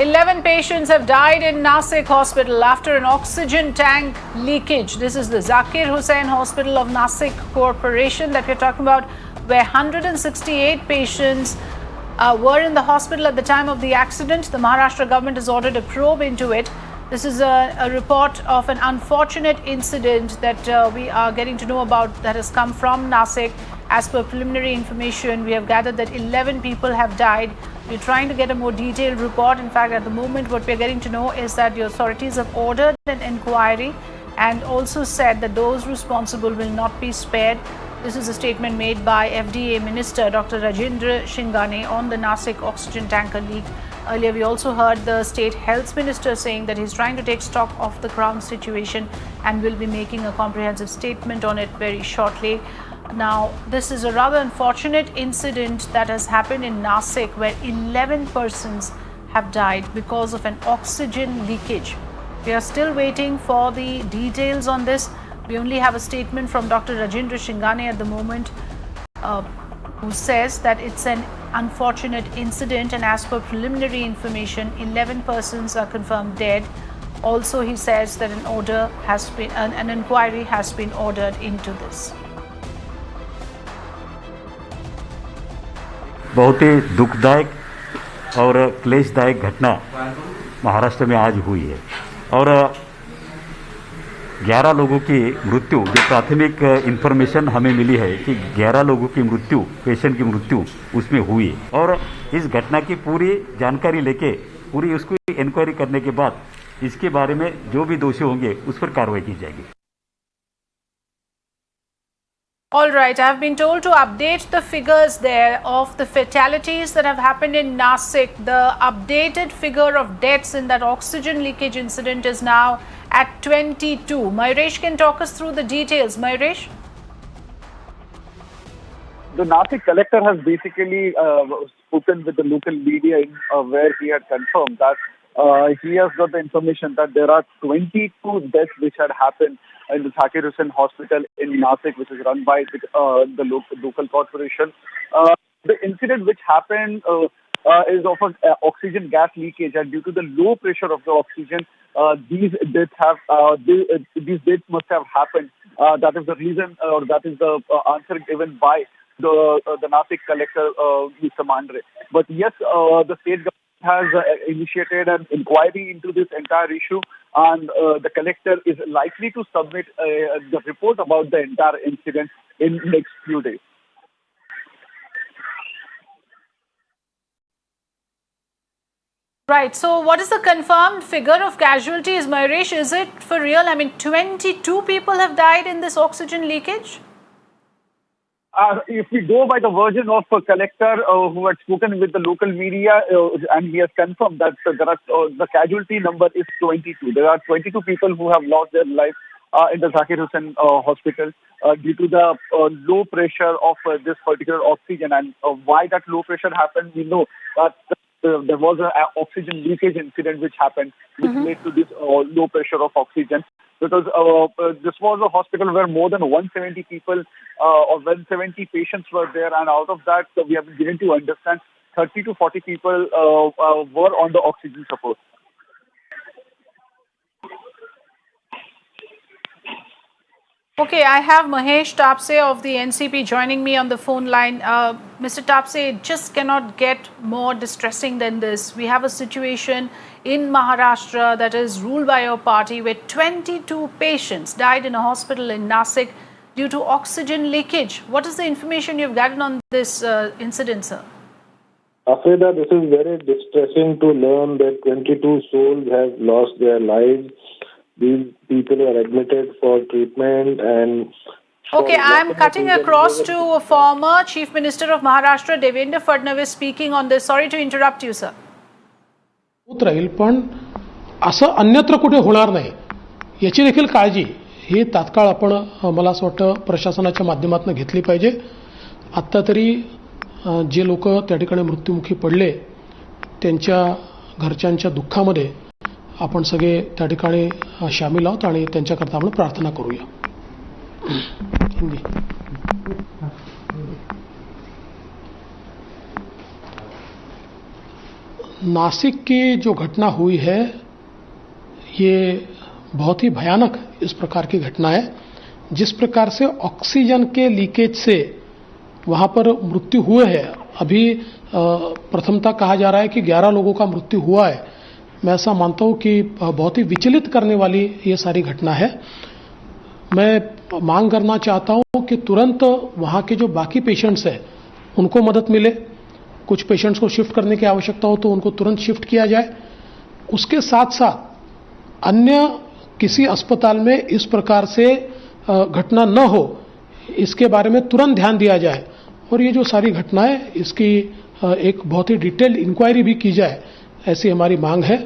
11 patients have died in Nashik hospital after an oxygen tank leakage. This is the Zakir Hussain Hospital of Nashik Corporation that we're talking about, where 168 patients were in the hospital at the time of the accident. The Maharashtra government has ordered a probe into it. This is a report of an unfortunate incident that we are getting to know about that has come from Nashik. As per preliminary information, we have gathered that 11 people have died. We're trying to get a more detailed report. In fact, at the moment, what we're getting to know is that the authorities have ordered an inquiry and also said that those responsible will not be spared. This is a statement made by FDA Minister Dr Zakir Hussain on the Nashik oxygen tanker leak. Earlier, we also heard the State Health Minister saying that he's trying to take stock of the ground situation and will be making a comprehensive statement on it very shortly. Now, this is a rather unfortunate incident that has happened in Nashik, where 11 persons have died because of an oxygen leakage. We are still waiting for the details on this. We only have a statement from Dr. Zakir Hussain at the moment, who says that it's an unfortunate incident, and as per preliminary information, 11 persons are confirmed dead. Also, he says that an inquiry has been ordered into this. बहुत ही दुखदायक और क्लेशदायक घटना महाराष्ट्र में आज हुई है और 11 लोगों की मृत्यु, जो प्राथमिक इंफॉर्मेशन हमें मिली है कि 11 लोगों की मृत्यु, पेशेंट की मृत्यु उसमें हुई और इस घटना की पूरी जानकारी लेके पूरी उसको इंक्वायरी करने के बाद इसके बारे में जो भी दोषी होंगे उस पर कार्रवाई की जाएगी. All right, I have been told to update the figures there of the fatalities that have happened in Nashik. The updated figure of deaths in that oxygen leakage incident is now at 22. Mayuresh can talk us through the details. Mayuresh? The Nashik collector has basically spoken with the local media where he had confirmed that he has got the information that there are 22 deaths which had happened in the Zakir Hussain Hospital in Nashik, which is run by the local corporation. The incident which happened is of an oxygen gas leakage, and due to the low pressure of the oxygen, these deaths must have happened. That is the reason, or that is the answer given by the Nashik collector, Mr. Mandre. But yes, the state government has initiated an inquiry into this entire issue, and the collector is likely to submit the report about the entire incident in next few days. Right. So what is the confirmed figure of casualties, Mayuresh? Is it for real? I mean, 22 people have died in this oxygen leakage? If we go by the version of a collector who had spoken with the local media, and he has confirmed that the casualty number is 22. There are 22 people who have lost their life in the Zakir Hussain Hospital due to the low pressure of this particular oxygen. And why that low pressure happened, we know that there was an oxygen leakage incident which happened, which led to this low pressure of oxygen. Because this was a hospital where more than 170 people or 170 patients were there, and out of that, we have been given to understand 30 to 40 people were on the oxygen support. Okay, I have Mahesh Tapse of the NCP joining me on the phone line. Mr. Tapse, it just cannot get more distressing than this. We have a situation in Maharashtra that is ruled by your party, where 22 patients died in a hospital in Nashik due to oxygen leakage. What is the information you've gotten on this incident, sir? Afrida, this is very distressing to learn that 22 souls have lost their lives. These people are admitted for treatment and... Okay, I'm cutting across to a former Chief Minister of Maharashtra, Devendra Fadnavis, speaking on this. Sorry to interrupt you, sir. होत राहील, पण असं अन्यत्र कुठे होणार नाही याची देखील काळजी ही तात्काळ आपण मला असं वाटतं प्रशासनाच्या माध्यमातून घेतली पाहिजे. आत्ता तरी जे लोक त्या ठिकाणी मृत्युमुखी पडले त्यांच्या घरच्यांच्या दुःखामध्ये आपण सगळे त्या ठिकाणी शामिल आहोत आणि त्यांच्याकरता आपण प्रार्थना करूया. नासिक की जो घटना हुई है ये बहुत ही भयानक इस प्रकार की घटना है। जिस प्रकार से ऑक्सीजन के लीकेज से वहां पर मृत्यु हुए हैं, अभी प्रथमतः कहा जा रहा है कि 11 लोगों का मृत्यु हुआ है। मैं ऐसा मानता हूं कि बहुत ही विचलित करने वाली ये सारी घटना है। मैं मांग करना चाहता हूं कि तुरंत वहां के जो बाकी पेशेंट्स हैं उनको मदद मिले। कुछ पेशेंट्स को शिफ्ट करने की आवश्यकता हो तो उनको तुरंत शिफ्ट किया जाए। उसके साथ साथ अन्य किसी अस्पताल में इस प्रकार से घटना न हो, इसके बारे में तुरंत ध्यान दिया जाए और ये जो सारी घटनाएं इसकी एक बहुत ही डिटेल्ड इंक्वायरी भी की जाए, ऐसी हमारी मांग है।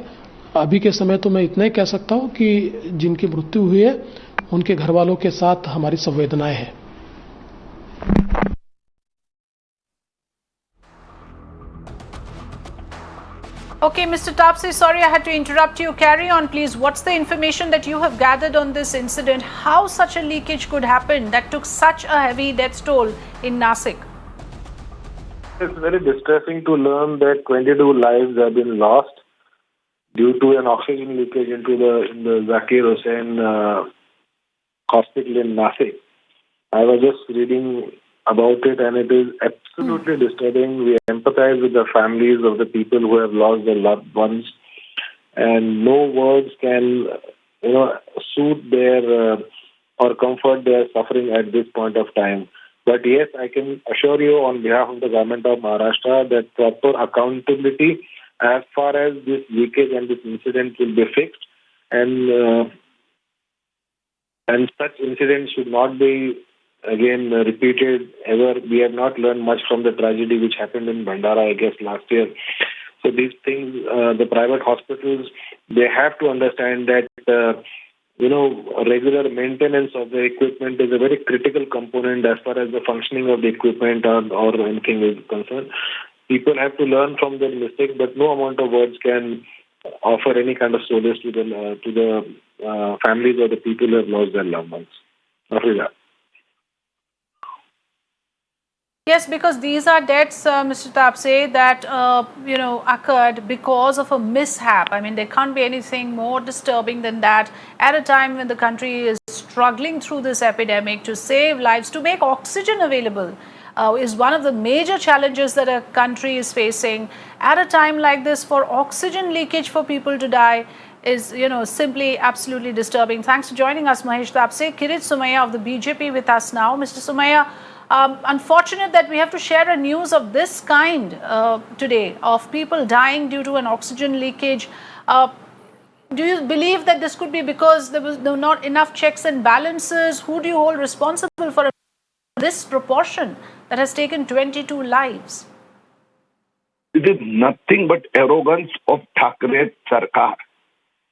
अभी के समय तो मैं इतना ही कह सकता हूं कि जिनकी मृत्यु हुई है उनके घर वालों के साथ हमारी संवेदनाएं हैं। Okay, Mr. Tapsi, sorry I had to interrupt you. Carry on, please. What's the information that you have gathered on this incident? How such a leakage could happen that took such a heavy death toll in Nashik? It's very distressing to learn that 22 lives have been lost due to an oxygen leakage into the Zakir Hussain Hospital in Nashik. I was just reading about it and it is absolutely disturbing. We empathize with the families of the people who have lost their loved ones, and no words can, soothe their or comfort their suffering at this point of time. But yes, I can assure you on behalf of the government of Maharashtra that proper accountability as far as this leakage and this incident will be fixed, and such incidents should not be again repeated ever. We have not learned much from the tragedy which happened in Bhandara, I guess, last year. So these things, the private hospitals, they have to understand that regular maintenance of the equipment is a very critical component as far as the functioning of the equipment or anything is concerned. People have to learn from their mistakes, but no amount of words can offer any kind of solace to the families or the people who have lost their loved ones. Afrida. Yes, because these are deaths, Mr. Tapse, that occurred because of a mishap. I mean, there can't be anything more disturbing than that. At a time when the country is struggling through this epidemic, to save lives, to make oxygen available, is one of the major challenges that a country is facing. At a time like this, for oxygen leakage for people to die is, simply absolutely disturbing. Thanks for joining us, Mahesh Tapse. Kirit Sumaya of the BJP with us now. Mr. Sumaya, unfortunate that we have to share a news of this kind today, of people dying due to an oxygen leakage. Do you believe that this could be because there was not enough checks and balances? Who do you hold responsible for this proportion that has taken 22 lives? It is nothing but arrogance of Thakre Sarkar.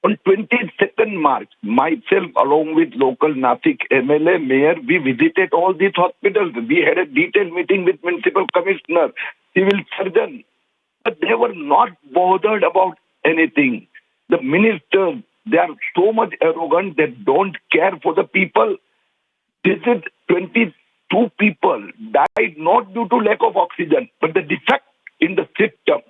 On 22nd March, myself along with local Nashik MLA, Mayor, we visited all these hospitals. We had a detailed meeting with Municipal Commissioner, Civil Surgeon. But they were not bothered about anything. The ministers, they are so much arrogant, they don't care for the people. This is 22 people died not due to lack of oxygen, but the defect in the system.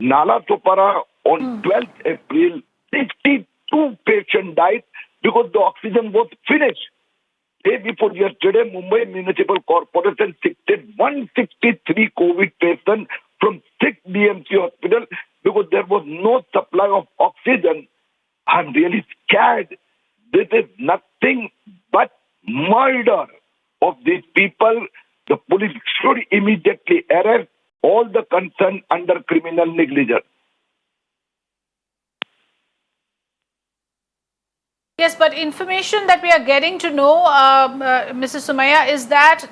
Nala Sopara on 12th April, 62 patients died because the oxygen was finished. Day before yesterday, Mumbai Municipal Corporation shifted 163 COVID patients from 6 DMC hospital because there was no supply of oxygen. I'm really scared. This is nothing but murder of these people. The police should immediately arrest all the concerned under criminal negligence. Yes, but information that we are getting to know, Mrs. Sumaya, is that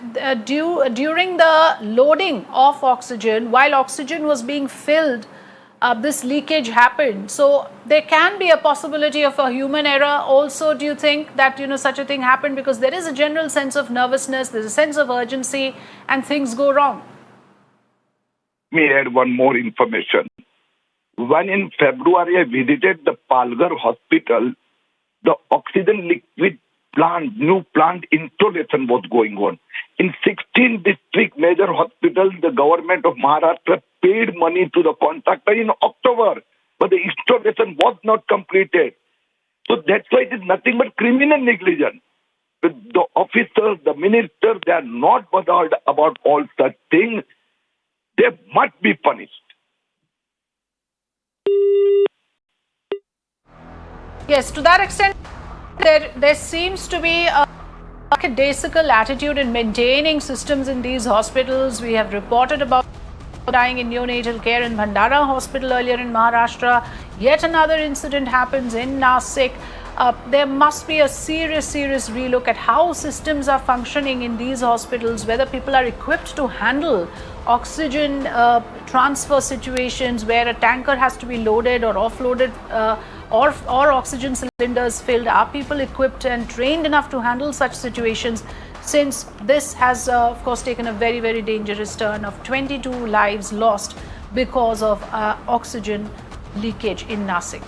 during the loading of oxygen, while oxygen was being filled, this leakage happened. So there can be a possibility of a human error. Also, do you think that such a thing happened because there is a general sense of nervousness, there's a sense of urgency, and things go wrong? Let me add one more information. When in February I visited the Palghar hospital, the oxygen liquid new plant installation was going on. In 16 district major hospitals, the government of Maharashtra paid money to the contractor in October, but the installation was not completed. So that's why it is nothing but criminal negligence. The officers, the ministers, they are not bothered about all such things. They must be punished. Yes, to that extent, there seems to be a lackadaisical attitude in maintaining systems in these hospitals. We have reported about dying in neonatal care in Bhandara Hospital earlier in Maharashtra. Yet another incident happens in Nashik. There must be a serious relook at how systems are functioning in these hospitals, whether people are equipped to handle oxygen transfer situations where a tanker has to be loaded or offloaded or oxygen cylinders filled. Are people equipped and trained enough to handle such situations? Since this has, of course, taken a very dangerous turn of 22 lives lost because of oxygen leakage in Nashik.